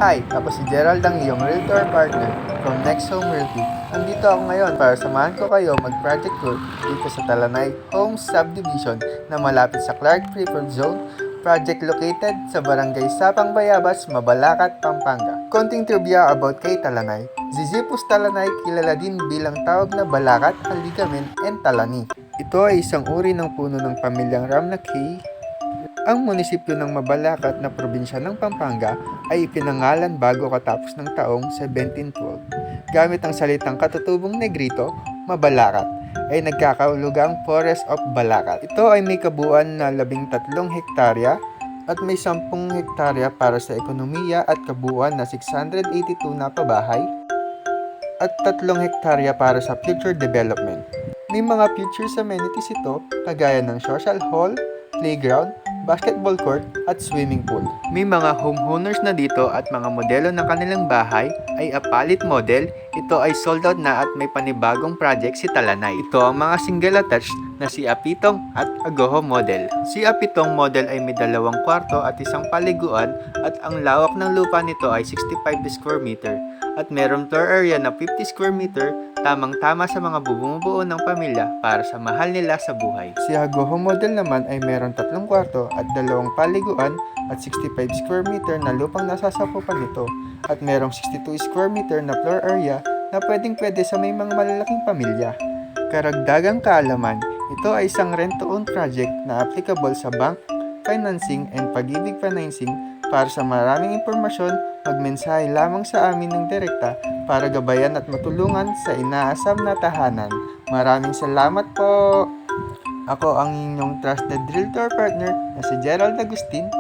Hi, ako si Gerald ang iyong realtor partner from Next Home Realty. Nandito ako ngayon para samahan ko kayo mag-project tour dito sa Talanay Home Subdivision na malapit sa Clark Preferred Zone, project located sa Barangay Sapang Bayabas, Mabalacat, Pampanga. Konting trivia about kay Talanay. Zizipus Talanay kilala din bilang tawag na Balakat, Haligamen, and Talani. Ito ay isang uri ng puno ng pamilyang Rhamnaceae. Ang munisipyo ng Mabalacat na probinsya ng Pampanga ay ipinangalan bago katapos ng taong 1712. Gamit ang salitang katutubong Negrito, Mabalacat ay nagkakahulugang Forest of Balacat. Ito ay may kabuuan na 13 hektarya at may 10 hektarya para sa ekonomiya at kabuuan na 682 na pabahay at 3 hektarya para sa future development. May mga future amenities ito kagaya ng social hall, playground, basketball court at swimming pool. May mga homeowners na dito at mga modelo ng kanilang bahay ay apalit model. Ito ay sold out na at may panibagong project si Talanay. Ito ang mga single attached na si Apitong at Agoho model. Si Apitong model ay may 2 kwarto at isang paliguan at ang lawak ng lupa nito ay 65 square meter at merong floor area na 50 square meter, tamang-tama sa mga bumubuo ng pamilya para sa mahal nila sa buhay. Si Agoho model naman ay merong 3 kwarto at 2 paliguan at 65 square meter na lupang nasasakupan nito at merong 62 square meter na floor area na pwedeng-pwede sa may mga malalaking pamilya. Karagdagang kaalaman, ito ay isang rent-to-own project na applicable sa bank, financing, and pag-ibig financing. Para sa maraming impormasyon, magmensahe lamang sa amin ng direkta para gabayan at matulungan sa inaasam na tahanan. Maraming salamat po! Ako ang inyong trusted realtor partner na si Gerald Agustin